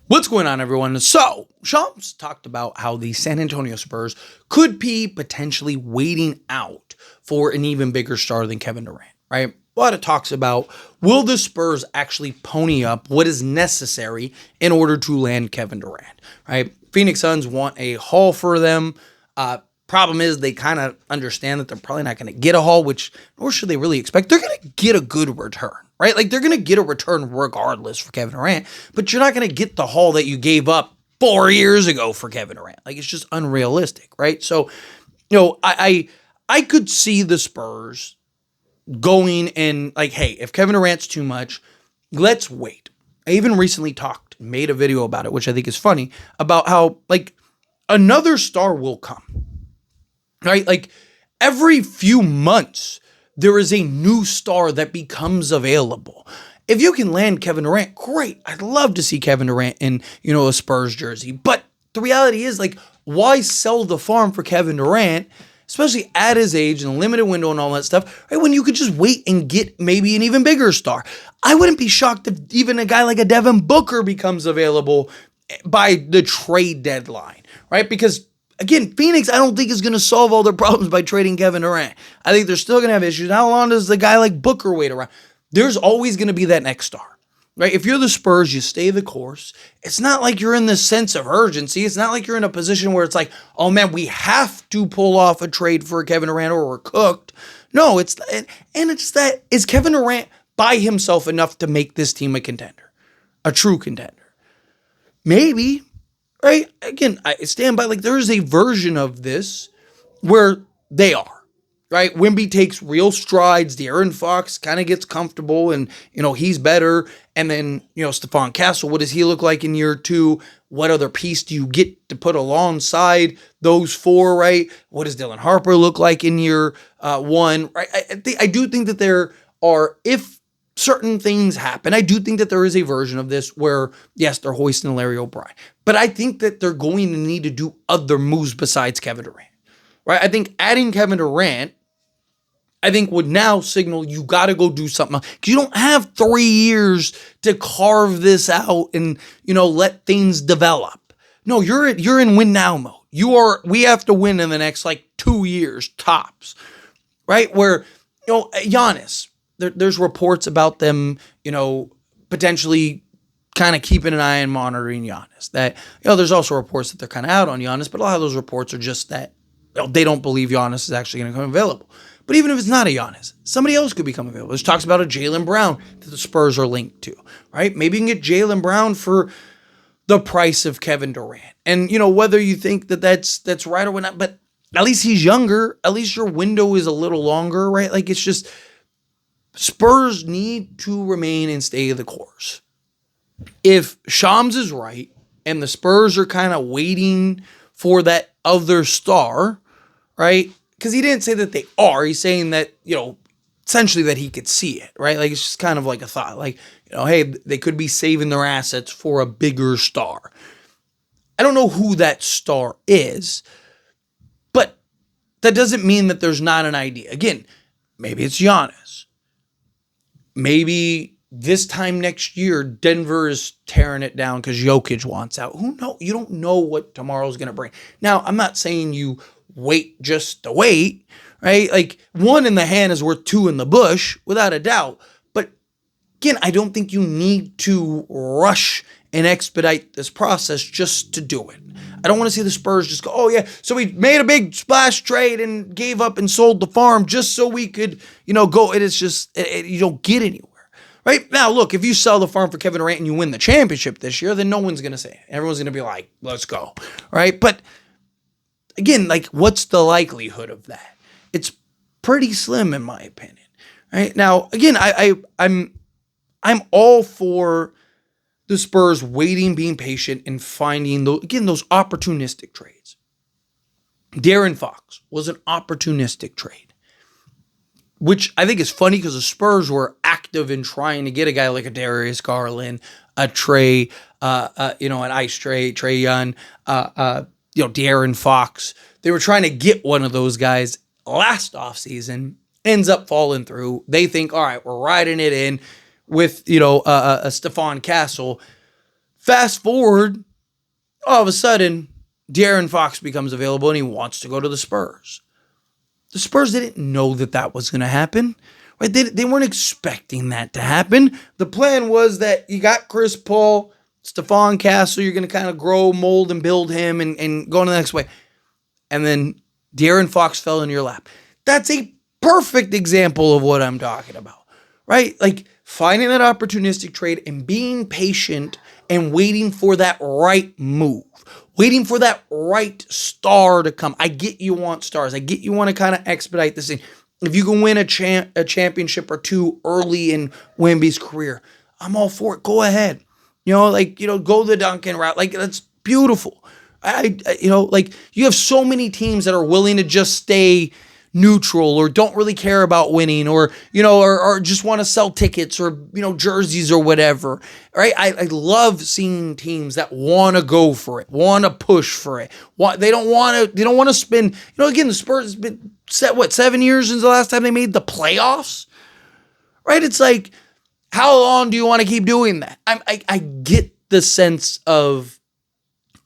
What's going on, everyone? So, Shams talked about how the San Antonio Spurs could be potentially waiting out for an even bigger star than Kevin Durant, right? A lot of talks about, will the Spurs actually pony up what is necessary in order to land Kevin Durant, right? Phoenix Suns want a haul for them. Problem is, they kind of understand that they're probably not going to get a haul, which nor should they really expect. They're going to get a good return, right? Like, they're going to get a return regardless for Kevin Durant, but you're not going to get the haul that you gave up 4 years ago for Kevin Durant. Like, it's just unrealistic, right? So, I could see the Spurs going and like, hey, if Kevin Durant's too much, let's wait. I even recently made a video about it, which I think is funny, about how, like, another star will come. Right? Like every few months, there is a new star that becomes available. If you can land Kevin Durant, great. I'd love to see Kevin Durant in, a Spurs jersey. But the reality is, like, why sell the farm for Kevin Durant, especially at his age and the limited window and all that stuff, right? When you could just wait and get maybe an even bigger star. I wouldn't be shocked if even a guy like a Devin Booker becomes available by the trade deadline, right? Because again, Phoenix, I don't think is going to solve all their problems by trading Kevin Durant. I think they're still going to have issues. How long does the guy like Booker wait around? There's always going to be that next star, right? If you're the Spurs, you stay the course. It's not like you're in this sense of urgency. It's not like you're in a position where it's like, oh man, we have to pull off a trade for Kevin Durant or we're cooked. No, it's that, is Kevin Durant by himself enough to make this team a contender, a true contender? Maybe. Right? Again, I stand by, like, there is a version of this where they are, right? Wemby takes real strides. De'Aaron Fox kind of gets comfortable and, he's better. And then, Stephon Castle, what does he look like in year 2? What other piece do you get to put alongside those 4, right? What does Dylan Harper look like in year 1, right? I do think that there are, if certain things happen, I do think that there is a version of this where, yes, they're hoisting Larry O'Brien. But I think that they're going to need to do other moves besides Kevin Durant, right? I think adding Kevin Durant, would now signal you got to go do something else. Because you don't have 3 years to carve this out and, let things develop. No, you're in win now mode. We have to win in the next, 2 years, tops, right? Where, Giannis, there's reports about them, potentially kind of keeping an eye on monitoring Giannis. That, there's also reports that they're kind of out on Giannis, but a lot of those reports are just that they don't believe Giannis is actually going to come available. But even if it's not a Giannis, somebody else could become available. There's talks about a Jaylen Brown that the Spurs are linked to, right? Maybe you can get Jaylen Brown for the price of Kevin Durant. And, whether you think that that's right or not, but at least he's younger. At least your window is a little longer, right? Like, it's just, Spurs need to remain and stay the course. If Shams is right and the Spurs are kind of waiting for that other star, right? Because he didn't say that they are. He's saying that, essentially that he could see it, right? Like, it's just kind of like a thought. Like, hey, they could be saving their assets for a bigger star. I don't know who that star is, but that doesn't mean that there's not an idea. Again, maybe it's Giannis. Maybe this time next year, Denver is tearing it down because Jokic wants out. Who knows? You don't know what tomorrow's going to bring. Now, I'm not saying you wait just to wait, right? Like, 1 in the hand is worth 2 in the bush, without a doubt. But again, I don't think you need to rush and expedite this process just to do it. I don't want to see the Spurs just go, oh yeah, so we made a big splash trade and gave up and sold the farm just so we could, go. It is just, you don't get anywhere. Right? Now, look, if you sell the farm for Kevin Durant and you win the championship this year, then no one's going to say it. Everyone's going to be like, let's go. Right? But again, like, what's the likelihood of that? It's pretty slim, in my opinion. Right? Now, again, I'm all for the Spurs waiting, being patient, and finding those opportunistic trades. De'Aaron Fox was an opportunistic trade, which I think is funny because the Spurs were active in trying to get a guy like a Darius Garland, a Trey, an Ice Trey Young, De'Aaron Fox. They were trying to get one of those guys last offseason, ends up falling through. They think, all right, we're riding it in with, a Stephon Castle. Fast forward, all of a sudden, De'Aaron Fox becomes available and he wants to go to the Spurs. The Spurs didn't know that that was going to happen. Right? They weren't expecting that to happen. The plan was that you got Chris Paul, Stephon Castle, you're going to kind of grow, mold, and build him and go on the next way. And then De'Aaron Fox fell in your lap. That's a perfect example of what I'm talking about, right? Like finding that opportunistic trade and being patient and waiting for that right move, waiting for that right star to come. I get you want stars. I get you want to kind of expedite this thing. If you can win a championship or two early in Wemby's career, I'm all for it. Go ahead. Go the Duncan route. Like, that's beautiful. You have so many teams that are willing to just stay neutral or don't really care about winning or just want to sell tickets or, jerseys or whatever, right? I love seeing teams that want to go for it, want to push for it. They don't want to spend, again, the Spurs has been 7 years since the last time they made the playoffs, right? It's like, how long do you want to keep doing that? I get the sense of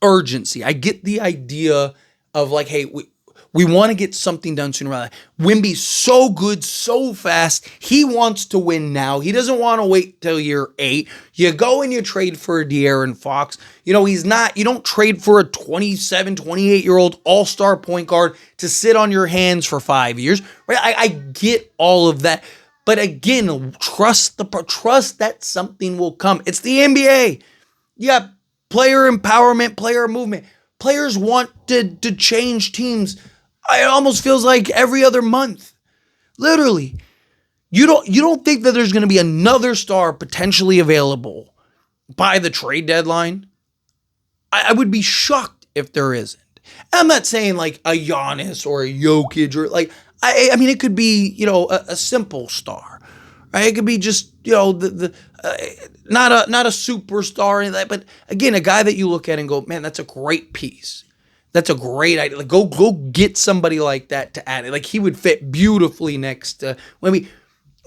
urgency. I get the idea of like, hey, we want to get something done sooner rather than later. Wemby's so good, so fast. He wants to win now. He doesn't want to wait till year 8. You go and you trade for De'Aaron Fox. You don't trade for a 27, 28-year-old all-star point guard to sit on your hands for 5 years. Right? I get all of that. But again, trust that something will come. It's the NBA. You got player empowerment, player movement. Players want to change teams. It almost feels like every other month. Literally. You don't think that there's going to be another star potentially available by the trade deadline? I would be shocked if there isn't. I'm not saying like a Giannis or a Jokic or like, I mean, it could be, a simple star, right? It could be just, not a superstar, and that, but again, a guy that you look at and go, man, that's a great piece. That's a great idea. Like, go get somebody like that to add it. Like, he would fit beautifully next to maybe,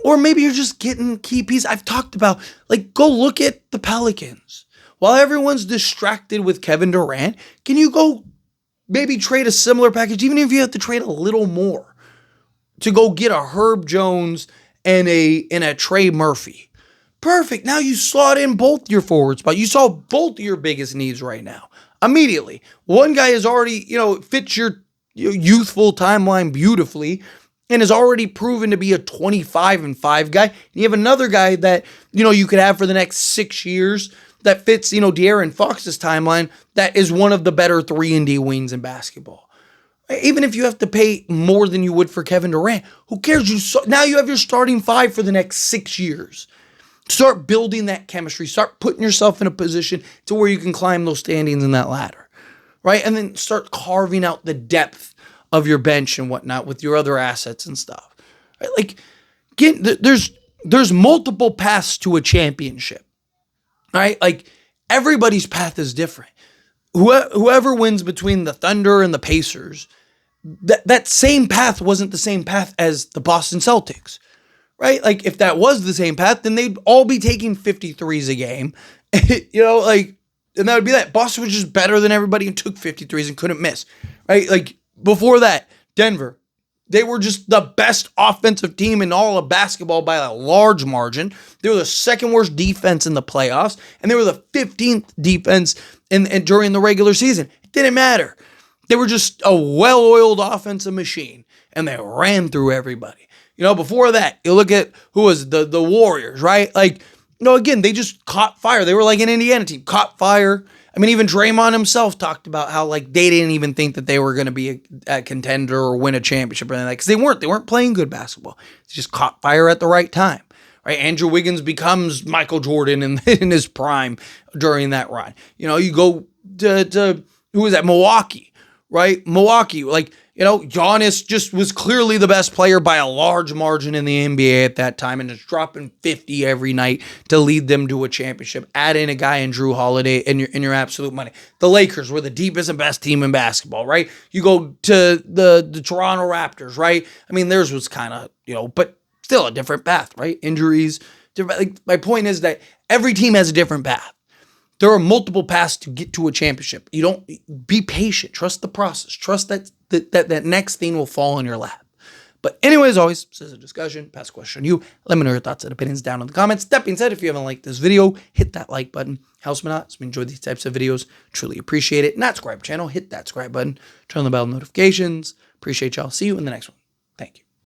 or maybe you're just getting key pieces. I've talked about, like, go look at the Pelicans. While everyone's distracted with Kevin Durant, can you go maybe trade a similar package, even if you have to trade a little more, to go get a Herb Jones and a Trey Murphy? Perfect. Now you slot in both your forward spots. You solve both of your biggest needs right now. Immediately. One guy is already, fits your youthful timeline beautifully and has already proven to be a 25-5 guy. And you have another guy that, you could have for the next 6 years that fits, De'Aaron Fox's timeline that is one of the better 3-and-D wings in basketball. Even if you have to pay more than you would for Kevin Durant, who cares? Now you have your starting 5 for the next 6 years. Start building that chemistry. Start putting yourself in a position to where you can climb those standings in that ladder, right? And then start carving out the depth of your bench and whatnot with your other assets and stuff. Right? Like, again, there's multiple paths to a championship, right? Like, everybody's path is different. Whoever wins between the Thunder and the Pacers, that same path wasn't the same path as the Boston Celtics, right? Like, if that was the same path, then they'd all be taking 53s a game, and that would be that. Boston was just better than everybody and took 53s and couldn't miss, right? Like, before that, Denver, they were just the best offensive team in all of basketball by a large margin. They were the second worst defense in the playoffs, and they were the 15th defense during the regular season. It didn't matter. They were just a well-oiled offensive machine, and they ran through everybody. Before that, you look at who was the Warriors, right? Like, again, they just caught fire. They were like an Indiana team, caught fire. I mean, even Draymond himself talked about how, like, they didn't even think that they were going to be a contender or win a championship or anything like that, because they weren't playing good basketball. They just caught fire at the right time, right? Andrew Wiggins becomes Michael Jordan in his prime during that run. You go to who was that? Milwaukee, right? Milwaukee, like, Giannis just was clearly the best player by a large margin in the NBA at that time and just dropping 50 every night to lead them to a championship. Add in a guy in Drew Holiday and your absolute money. The Lakers were the deepest and best team in basketball, right? You go to the Toronto Raptors, right? I mean, theirs was kind of, but still a different path, right? Injuries. Like, my point is that every team has a different path. There are multiple paths to get to a championship. You don't be patient. Trust the process. Trust that next thing will fall in your lap. But anyway, as always, this is a discussion. Pass a question on you. Let me know your thoughts and opinions down in the comments. That being said, if you haven't liked this video, hit that like button. Helps me out. So we enjoy these types of videos. Truly appreciate it. Not subscribe channel. Hit that subscribe button. Turn on the bell notifications. Appreciate y'all. See you in the next one. Thank you.